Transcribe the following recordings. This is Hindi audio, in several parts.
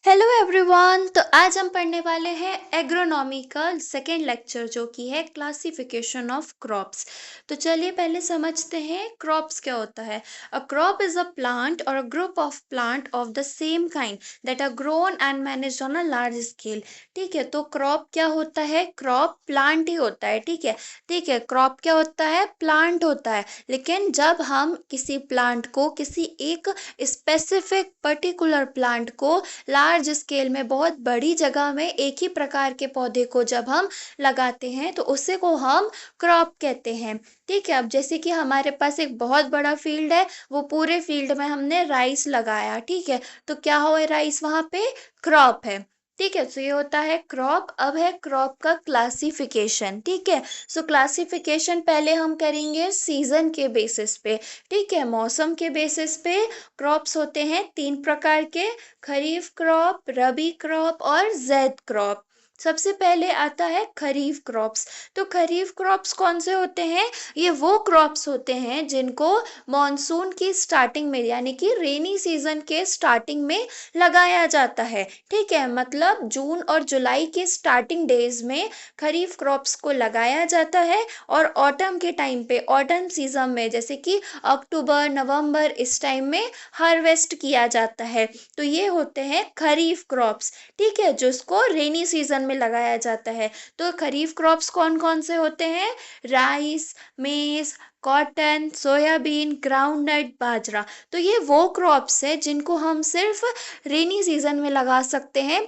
Hello everyone. तो आज हम पढ़ने वाले हैं एग्रोनॉमी का सेकेंड लेक्चर जो कि है क्लासिफिकेशन ऑफ क्रॉप्स। तो चलिए पहले समझते हैं क्रॉप्स क्या होता है। A crop is a plant or a group of plant of the same kind that are grown and managed on a large scale. ठीक है, तो क्रॉप क्या होता है? क्रॉप प्लांट ही होता है। ठीक है, क्रॉप क्या होता है? प्लांट होता है। लेकिन जब हम किसी प्लांट को, किसी एक स्पेसिफिक पर्टिकुलर प्लांट को लार्ज स्केल में, बहुत बड़ी जगह में एक ही प्रकार के पौधे को जब हम लगाते हैं तो उसे को हम क्रॉप कहते हैं। ठीक है, अब जैसे कि हमारे पास एक बहुत बड़ा फील्ड है, वो पूरे फील्ड में हमने राइस लगाया। ठीक है, तो क्या हुआ? राइस वहां पे क्रॉप है। ठीक है, तो ये होता है क्रॉप। अब है क्रॉप का क्लासिफिकेशन। ठीक है, सो क्लासिफिकेशन पहले हम करेंगे सीजन के बेसिस पे। ठीक है, मौसम के बेसिस पे क्रॉप्स होते हैं तीन प्रकार के: खरीफ क्रॉप, रबी क्रॉप और ज़ैद क्रॉप। सबसे पहले आता है खरीफ क्रॉप्स। तो खरीफ क्रॉप्स कौन से होते हैं? ये वो क्रॉप्स होते हैं जिनको मॉनसून की स्टार्टिंग में, यानी कि रेनी सीजन के स्टार्टिंग में लगाया जाता है। ठीक है, मतलब जून और जुलाई के स्टार्टिंग डेज में खरीफ क्रॉप्स को लगाया जाता है और ऑटम के टाइम पे, ऑटम सीजन में, जैसे कि अक्टूबर नवंबर, इस टाइम में हार्वेस्ट किया जाता है। तो ये होते हैं खरीफ क्रॉप्स। ठीक है, जिसको रेनी सीजन में लगाया जाता है। तो खरीफ क्रॉप्स कौन कौन से होते हैं? राइस, मेज, कॉटन, सोयाबीन, ग्राउंडनट, बाजरा। तो ये वो क्रॉप्स है जिनको हम सिर्फ रेनी सीजन में लगा सकते हैं,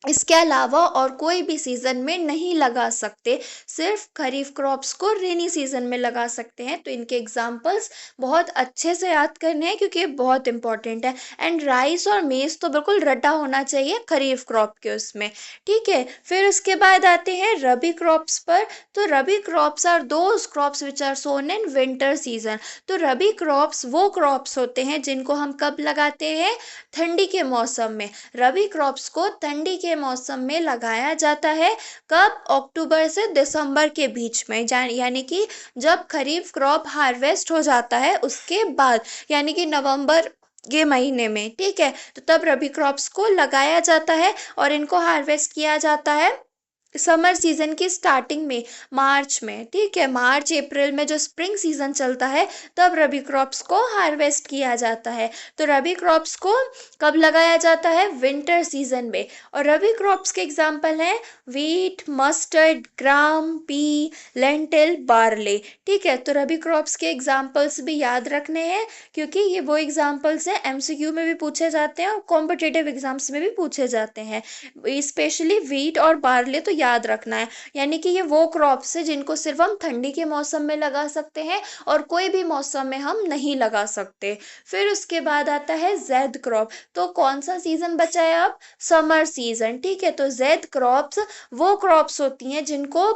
इसके अलावा और कोई भी सीजन में नहीं लगा सकते। सिर्फ खरीफ क्रॉप्स को रेनी सीजन में लगा सकते हैं। तो इनके एग्जाम्पल्स बहुत अच्छे से याद करने हैं क्योंकि ये बहुत इंपॉर्टेंट है। एंड राइस और मेज तो बिल्कुल रटा होना चाहिए खरीफ क्रॉप के उसमें। ठीक है, फिर उसके बाद आते हैं रबी क्रॉप्स पर। तो rabi crops are those crops which are sown in winter season. तो रबी क्रॉप्स वो क्रॉप्स होते हैं जिनको हम कब लगाते हैं? ठंडी के मौसम में। रबी क्रॉप्स को ठंडी के मौसम में लगाया जाता है। कब? अक्टूबर से दिसंबर के बीच में, यानी कि जब खरीफ क्रॉप हार्वेस्ट हो जाता है उसके बाद, यानी कि नवंबर के महीने में। ठीक है, तो तब रबी क्रॉप्स को लगाया जाता है और इनको हार्वेस्ट किया जाता है समर सीजन की स्टार्टिंग में, मार्च में। ठीक है, मार्च अप्रैल में जो स्प्रिंग सीजन चलता है तब रबी क्रॉप्स को हार्वेस्ट किया जाता है। तो रबी क्रॉप्स को कब लगाया जाता है? विंटर सीजन में। और रबी क्रॉप्स के एग्जाम्पल हैं वीट, मस्टर्ड, ग्राम, पी, लेंटिल, बार्ले। ठीक है, तो रबी क्रॉप्स के एग्जाम्पल्स भी याद रखने हैं क्योंकि ये वो एग्जाम्पल्स हैं एमसीक्यू में भी पूछे जाते हैं और कॉम्पिटिटिव एग्जाम्स में भी पूछे जाते हैं। स्पेशली वीट और बार्ले तो याद रखना है, यानी कि ये वो क्रॉप्स है जिनको सिर्फ हम ठंडी के मौसम में लगा सकते हैं और कोई भी मौसम में हम नहीं लगा सकते। फिर उसके बाद आता है ज़ैद क्रॉप। तो कौन सा सीजन बचा है अब? Summer season. ठीक है, तो ज़ैद क्रॉप्स वो क्रॉप्स होती हैं जिनको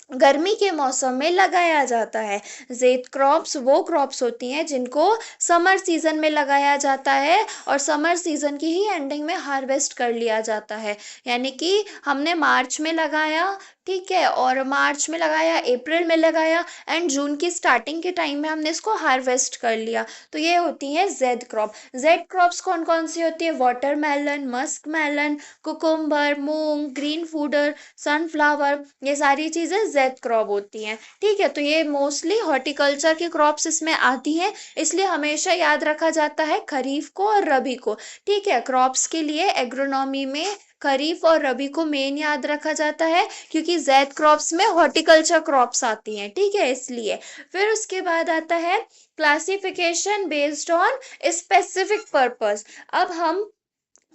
गर्मी के मौसम में लगाया जाता है। ज़ैद क्रॉप्स वो क्रॉप्स होती हैं जिनको समर सीजन में लगाया जाता है और समर सीजन की ही एंडिंग में हार्वेस्ट कर लिया जाता है। यानी कि हमने मार्च में लगाया, ठीक है, और मार्च में लगाया, अप्रैल में लगाया एंड जून की स्टार्टिंग के टाइम में हमने इसको हार्वेस्ट कर लिया। तो ये होती है ज़ैद क्रॉप। ज़ैद क्रॉप्स कौन कौन सी होती है? वाटरमेलन, मस्क मेलन, कुकुम्बर, मूंग, ग्रीन फूडर, सनफ्लावर, ये सारी चीज़ें ज़ैद क्रॉप होती हैं। ठीक है, तो ये मोस्टली हॉर्टिकल्चर की क्रॉप्स इसमें आती हैं, इसलिए हमेशा याद रखा जाता है खरीफ को और रबी को। ठीक है, क्रॉप्स के लिए एग्रोनॉमी में खरीफ और रबी को मेन याद रखा जाता है क्योंकि ज़ैद क्रॉप्स में हॉर्टिकल्चर क्रॉप्स आती हैं। ठीक है, इसलिए। फिर उसके बाद आता है classification based on specific purpose. अब हम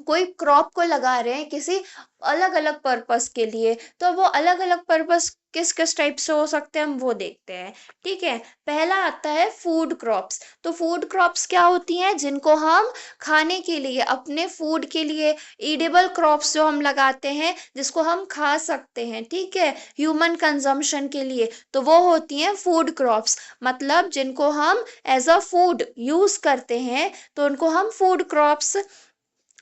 कोई क्रॉप को लगा रहे हैं किसी अलग अलग पर्पस के लिए, तो वो अलग अलग पर्पस किस किस टाइप से हो सकते हैं हम वो देखते हैं। ठीक है, पहला आता है फूड क्रॉप्स। तो फूड क्रॉप्स क्या होती हैं? जिनको हम खाने के लिए, अपने फूड के लिए, ईडेबल क्रॉप्स जो हम लगाते हैं जिसको हम खा सकते हैं, ठीक है, ह्यूमन कंजम्पशन के लिए, तो वो होती हैं फूड क्रॉप्स। मतलब जिनको हम एज अ फूड यूज करते हैं तो उनको हम फूड क्रॉप्स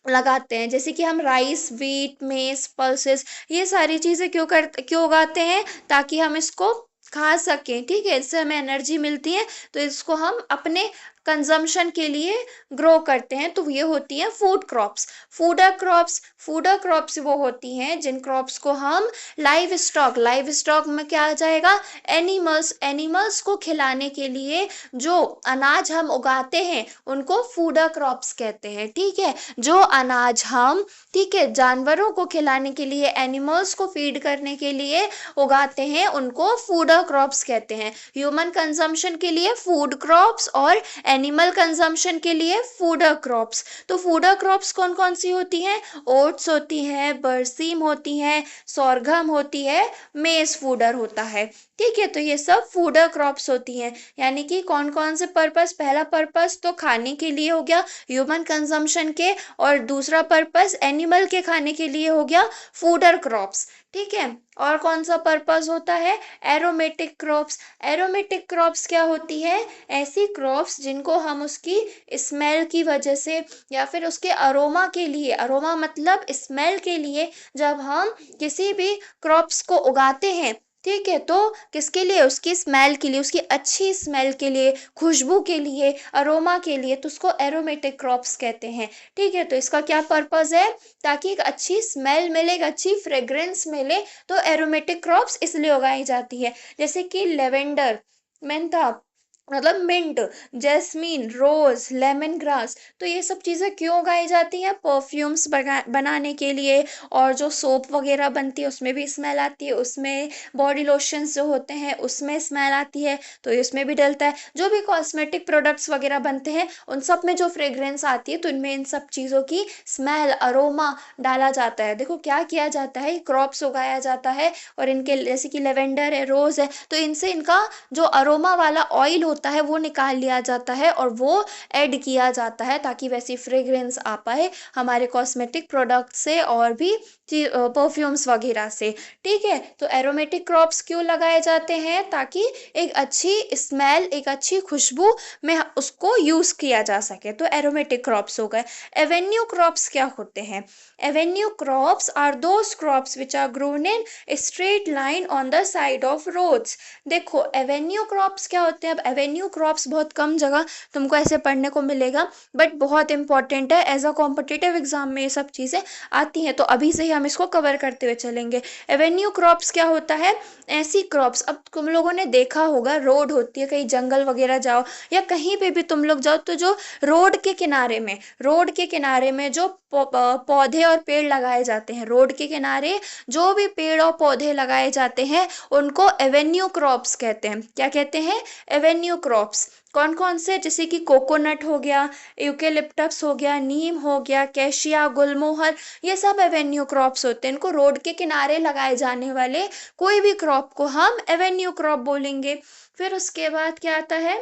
लगाते हैं। जैसे कि हम राइस, व्हीट, मेज, पल्सेस, ये सारी चीज़ें क्यों उगाते हैं? ताकि हम इसको खा सकें। ठीक है, इससे हमें एनर्जी मिलती है, तो इसको हम अपने कंजम्पशन के लिए ग्रो करते हैं, तो ये होती है फूड क्रॉप्स। फूडर क्रॉप्स वो होती हैं जिन क्रॉप्स को हम लाइव स्टॉक में क्या आ जाएगा, एनिमल्स को खिलाने के लिए जो अनाज हम उगाते हैं उनको फूडर क्रॉप्स कहते हैं। ठीक है, जो अनाज हम, ठीक है, जानवरों को खिलाने के लिए, एनिमल्स को फीड करने के लिए उगाते हैं उनको फूडर क्रॉप्स कहते हैं। ह्यूमन कंजम्पशन के लिए फूड क्रॉप्स और एनिमल कंजम्पशन के लिए फूडर क्रॉप्स। तो फूडर क्रॉप्स कौन कौन सी होती हैं, ओट्स होती है, बरसीम होती है, सोरघम होती है, मेज फूडर होता है। ठीक है, तो ये सब फूडर क्रॉप्स होती हैं। यानी कि कौन कौन से पर्पस, पहला पर्पस तो खाने के लिए हो गया ह्यूमन कंजम्पशन के, और दूसरा पर्पस एनिमल के खाने के लिए हो गया फूडर क्रॉप्स। ठीक है, और कौन सा पर्पस होता है, एरोमेटिक क्रॉप्स। एरोमेटिक क्रॉप्स क्या होती है, ऐसी क्रॉप्स जिनको हम उसकी स्मेल की वजह से या फिर उसके अरोमा के लिए, अरोमा मतलब स्मेल के लिए, जब हम किसी भी क्रॉप्स को उगाते हैं, ठीक है, तो किसके लिए, उसकी स्मेल के लिए, उसकी अच्छी स्मेल के लिए, खुशबू के लिए, अरोमा के लिए, तो उसको एरोमेटिक क्रॉप्स कहते हैं। ठीक है, तो इसका क्या पर्पस है, ताकि एक अच्छी स्मेल मिले, एक अच्छी फ्रेग्रेंस मिले, तो एरोमेटिक क्रॉप्स इसलिए उगाई जाती है। जैसे कि लेवेंडर, मेंथा मतलब मिंट, जैस्मीन, रोज, लेमन ग्रास, तो ये सब चीज़ें क्यों उगाई जाती हैं, परफ्यूम्स बनाने के लिए, और जो सोप वगैरह बनती है उसमें भी स्मेल आती है, उसमें बॉडी लोशंस जो होते हैं उसमें स्मेल आती है, तो इसमें भी डलता है। जो भी कॉस्मेटिक प्रोडक्ट्स वगैरह बनते हैं उन सब में जो फ्रेग्रेंस आती है, तो इनमें इन सब चीज़ों की स्मेल, अरोमा डाला जाता है। देखो क्या किया जाता है, क्रॉप्स उगाया जाता है, और इनके जैसे कि लेवेंडर है, रोज है, तो इनसे इनका जो अरोमा वाला ऑयल होता है वो निकाल लिया जाता है और वो ऐड किया जाता है, ताकि वैसी फ्रेग्रेंस आ पाए हमारे कॉस्मेटिक प्रोडक्ट से और भी परफ्यूम्स वगैरह से। ठीक है, तो एरोमेटिक क्रॉप्स क्यों लगाए जाते हैं, ताकि एक अच्छी स्मेल, एक अच्छी खुशबू में उसको यूज किया जा सके, तो एरोमेटिक क्रॉप्स हो गए। एवेन्यू क्रॉप्स क्या होते हैं, avenue crops are those crops which are grown in straight line on the side of roads. देखो एवेन्यू क्रॉप्स क्या होते हैं, अब एवेन्यू क्रॉप्स बहुत कम जगह तुमको ऐसे पढ़ने को मिलेगा, बट बहुत इंपॉर्टेंट है, एज अ कॉम्पिटिटिव एग्जाम में ये सब चीज़ें आती हैं, तो अभी से ही हम इसको कवर करते हुए चलेंगे। एवेन्यू क्रॉप्स क्या होता है, ऐसी क्रॉप्स, अब तुम लोगों ने देखा होगा, रोड होती है, कहीं जंगल वगैरह जाओ या कहीं पे भी तुम लोग जाओ, तो जो रोड के किनारे में जो पौधे और पेड़ लगाए जाते हैं, रोड के किनारे जो भी पेड़ और पौधे लगाए जाते हैं उनको एवेन्यू क्रॉप्स कहते हैं। क्या कहते हैं, एवेन्यू क्रॉप्स। कौन कौन से, जैसे कि कोकोनट हो गया, यूकेलिप्टस हो गया, नीम हो गया, कैशिया, गुलमोहर, ये सब एवेन्यू क्रॉप्स होते हैं। इनको रोड के किनारे लगाए जाने वाले कोई भी क्रॉप को हम एवेन्यू क्रॉप बोलेंगे। फिर उसके बाद क्या आता है,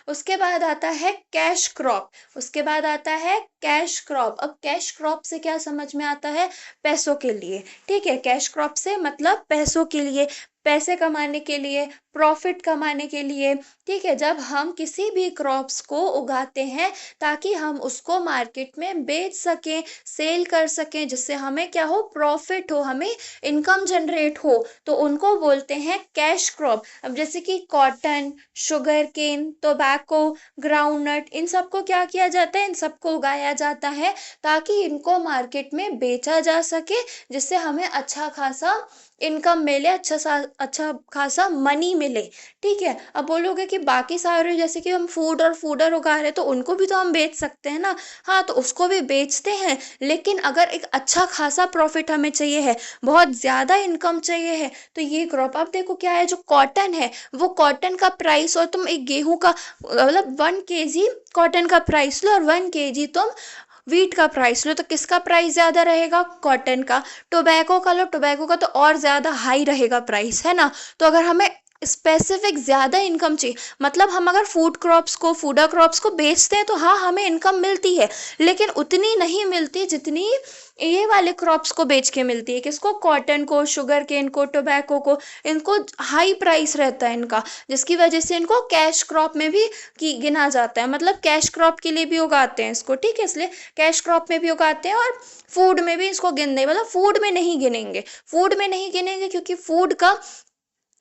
उसके बाद आता है कैश क्रॉप। उसके बाद आता है कैश क्रॉप। अब कैश क्रॉप से क्या समझ में आता है, पैसों के लिए। ठीक है, कैश क्रॉप से मतलब पैसों के लिए, पैसे कमाने के लिए, प्रॉफिट कमाने के लिए। ठीक है, जब हम किसी भी क्रॉप्स को उगाते हैं ताकि हम उसको मार्केट में बेच सकें, सेल कर सकें, जिससे हमें क्या हो, प्रॉफिट हो, हमें इनकम जनरेट हो, तो उनको बोलते हैं कैश क्रॉप। अब जैसे कि cotton, sugar cane, tobacco, groundnut, इन सबको क्या किया जाता है, इन सबको उगाया जाता है ताकि इनको मार्केट में बेचा जा सके, जिससे हमें अच्छा खासा इनकम मिले, अच्छा खासा मनी मिले। ठीक है, अब बोलोगे कि बाकी सारे, जैसे कि हम फूडर उगा रहे हैं, तो उनको भी तो हम बेच सकते हैं ना। हाँ, तो उसको भी बेचते हैं, लेकिन अगर एक अच्छा खासा प्रॉफिट हमें चाहिए है, बहुत ज़्यादा इनकम चाहिए है, तो ये क्रॉप, आप देखो क्या है, जो कॉटन है, वो कॉटन का प्राइस, और तुम एक गेहूं का मतलब 1 kg कॉटन का प्राइस लो और 1 kg तुम व्हीट का प्राइस लो, तो किसका प्राइस ज़्यादा रहेगा, कॉटन का। टोबैको का लो, टोबैको का तो और ज़्यादा हाई रहेगा प्राइस, है ना। तो अगर हमें स्पेसिफिक ज़्यादा इनकम चाहिए, मतलब हम अगर फूडर क्रॉप्स को बेचते हैं तो हाँ हमें इनकम मिलती है, लेकिन उतनी नहीं मिलती जितनी ये वाले क्रॉप्स को बेच के मिलती है। किसको, कॉटन को, शुगर केन को, टोबैको को, इनको हाई प्राइस रहता है इनका, जिसकी वजह से इनको कैश क्रॉप में भी गिना जाता है, मतलब कैश क्रॉप के लिए भी उगाते हैं इसको। ठीक है, इसलिए कैश क्रॉप में भी उगाते हैं, और फूड में भी इसको गिनते हैं, मतलब फूड में नहीं गिनेंगे क्योंकि फूड का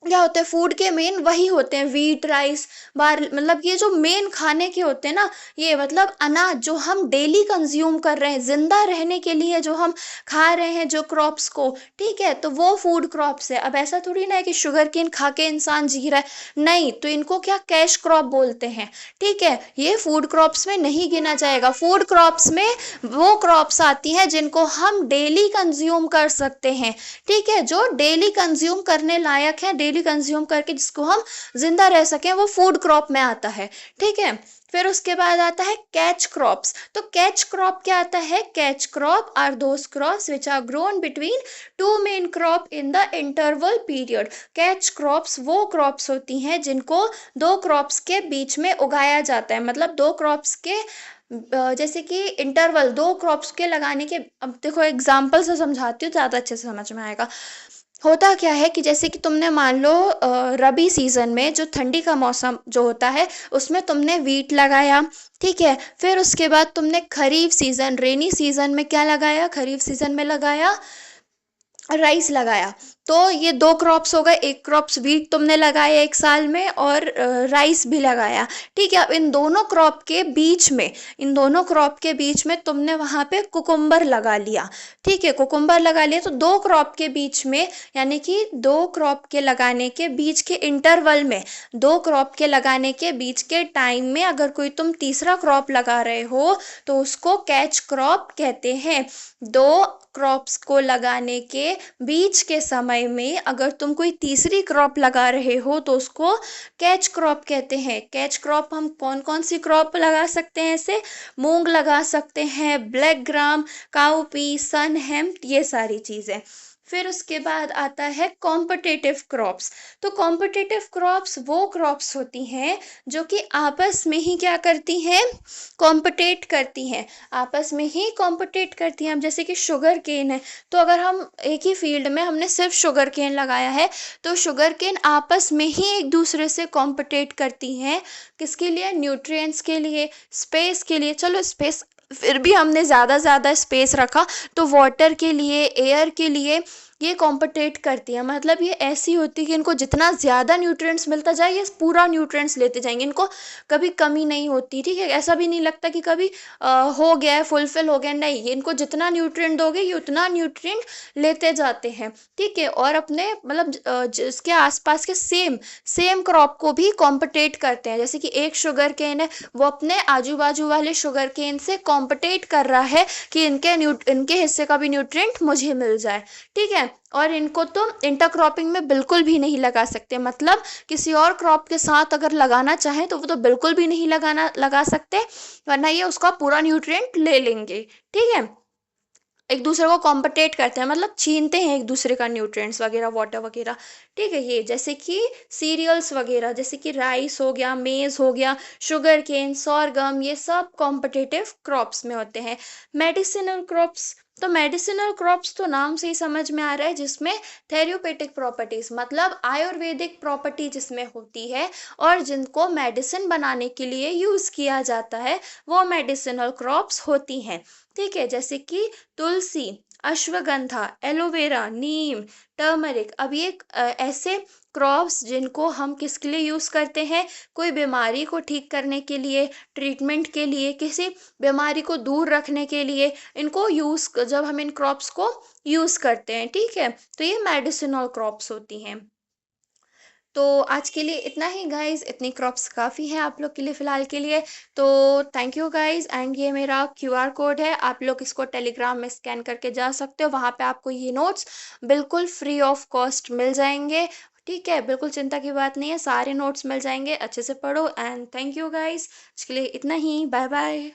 क्या होते हैं फूड के मेन वही होते हैं, व्हीट, राइस, बार मतलब ये जो मेन खाने के होते हैं ना, ये मतलब अनाज जो हम डेली कंज्यूम कर रहे हैं जिंदा रहने के लिए, जो हम खा रहे हैं जो क्रॉप्स को, ठीक है, तो वो फूड क्रॉप्स है। अब ऐसा थोड़ी ना है कि शुगर केन खा के इंसान जी रहा है, नहीं, तो इनको क्या कैश क्रॉप बोलते हैं, ठीक है, ये फूड क्रॉप्स में नहीं गिना जाएगा। फूड क्रॉप्स में वो क्रॉप्स आती हैं जिनको हम डेली कंज्यूम कर सकते हैं, ठीक है, जो डेली कंज्यूम करने लायक है, डेली कंज्यूम करके जिसको हम जिंदा रह सकें, वो फूड क्रॉप में आता है, ठीक है। फिर उसके बाद आता है कैच क्रॉप्स। तो कैच क्रॉप क्या आता है? Catch crop are those crops which are grown between two main crop in the interval period. Catch crops वो क्रॉप्स होती हैं जिनको दो क्रॉप्स के बीच में उगाया जाता है, मतलब दो क्रॉप्स के जैसे कि इंटरवल दो क्रॉप्स के लगाने के। अब देखो एग्जाम्पल से समझाती हूँ, ज़्यादा अच्छे से समझ में आएगा। होता क्या है कि जैसे कि तुमने मान लो रबी सीजन में जो ठंडी का मौसम जो होता है उसमें तुमने वीट लगाया, ठीक है, फिर उसके बाद तुमने खरीफ सीजन, रेनी सीजन में क्या लगाया? खरीफ सीजन में लगाया राइस लगाया। तो ये दो क्रॉप्स हो गए, एक क्रॉप्स वीट तुमने लगाया एक साल में और राइस भी लगाया, ठीक है। अब इन दोनों क्रॉप के बीच में, इन दोनों क्रॉप के बीच में तुमने वहां पे कुकुम्बर लगा लिया, ठीक है, कुकुम्बर लगा लिया। तो दो क्रॉप के बीच में, यानी कि दो क्रॉप के लगाने के बीच के इंटरवल में, दो क्रॉप के लगाने के बीच के टाइम में अगर कोई तुम तीसरा क्रॉप लगा रहे हो तो उसको कैच क्रॉप कहते हैं। दो क्रॉप्स को लगाने के बीच के समय में अगर तुम कोई तीसरी क्रॉप लगा रहे हो तो उसको कैच क्रॉप कहते हैं। कैच क्रॉप हम कौन कौन सी क्रॉप लगा सकते हैं? ऐसे मूंग लगा सकते हैं, ब्लैक ग्राम, काउपी, सन हेम्प, ये सारी चीजें। फिर उसके बाद आता है कॉम्पिटिटिव क्रॉप्स। तो कॉम्पिटिटिव क्रॉप्स वो क्रॉप्स होती हैं जो कि आपस में ही क्या करती हैं? कॉम्पिटेट करती हैं, आपस में ही कॉम्पिटेट करती हैं। अब जैसे कि शुगर केन है, तो अगर हम एक ही फील्ड में हमने सिर्फ शुगर केन लगाया है तो शुगर केन आपस में ही एक दूसरे से कॉम्पिटेट करती हैं। किसके लिए? न्यूट्रिएंट्स के लिए, स्पेस के लिए। चलो स्पेस फिर भी हमने ज़्यादा स्पेस रखा, तो वाटर के लिए, एयर के लिए ये कॉम्पिटेट करती है। मतलब ये ऐसी होती है कि इनको जितना ज़्यादा न्यूट्रिएंट्स मिलता जाए ये पूरा न्यूट्रिएंट्स लेते जाएंगे, इनको कभी कमी नहीं होती, ठीक है। ऐसा भी नहीं लगता कि कभी हो गया है, फुलफिल हो गया, नहीं, ये इनको जितना न्यूट्रिएंट दोगे ये उतना न्यूट्रिएंट लेते जाते हैं, ठीक है। और अपने मतलब जिसके आसपास के सेम सेम क्रॉप को भी कॉम्पिटेट करते हैं। जैसे कि एक शुगर केन है, वो अपने आजू बाजू वाले शुगर केन से कॉम्पिटेट कर रहा है कि इनके हिस्से का भी न्यूट्रिएंट मुझे मिल जाए, ठीक है। और इनको तो इंटरक्रॉपिंग में बिल्कुल भी नहीं लगा सकते, मतलब किसी और क्रॉप के साथ अगर लगाना चाहें तो वो तो बिल्कुल भी नहीं लगा सकते, वरना ये उसका पूरा न्यूट्रिएंट ले लेंगे, ठीक है। एक दूसरे को कॉम्पिटेट करते हैं, मतलब छीनते हैं एक दूसरे का न्यूट्रिएंट्स वगैरह, वाटर वगैरह, ठीक है। ये जैसे कि सीरियल्स वगैरह, जैसे कि राइस हो गया, मेज हो गया, शुगर केन, sorghum, ये सब कॉम्पिटेटिव क्रॉप्स में होते हैं। मेडिसिनल क्रॉप्स, तो मेडिसिनल क्रॉप्स तो नाम से ही समझ में आ रहा है, जिसमें थेरेप्यूटिक प्रॉपर्टीज, मतलब आयुर्वेदिक प्रॉपर्टी जिसमें होती है और जिनको मेडिसिन बनाने के लिए यूज किया जाता है, वो मेडिसिनल क्रॉप्स होती हैं, ठीक है। जैसे कि तुलसी, अश्वगंधा, एलोवेरा, नीम, टर्मरिक। अब ये ऐसे क्रॉप्स जिनको हम किसके लिए यूज करते हैं? कोई बीमारी को ठीक करने के लिए, ट्रीटमेंट के लिए, किसी बीमारी को दूर रखने के लिए इनको यूज, जब हम इन क्रॉप्स को यूज करते हैं, ठीक है, तो ये मेडिसिनल क्रॉप्स होती हैं। तो आज के लिए इतना ही गाइस, इतनी क्रॉप्स काफ़ी है आप लोग के लिए फ़िलहाल के लिए। तो थैंक यू गाइस, एंड ये मेरा क्यूआर कोड है, आप लोग इसको टेलीग्राम में स्कैन करके जा सकते हो, वहाँ पे आपको ये नोट्स बिल्कुल फ्री ऑफ कॉस्ट मिल जाएंगे, ठीक है। बिल्कुल चिंता की बात नहीं है, सारे नोट्स मिल जाएंगे, अच्छे से पढ़ो। एंड थैंक यू गाइस, आज के लिए इतना ही, बाय बाय।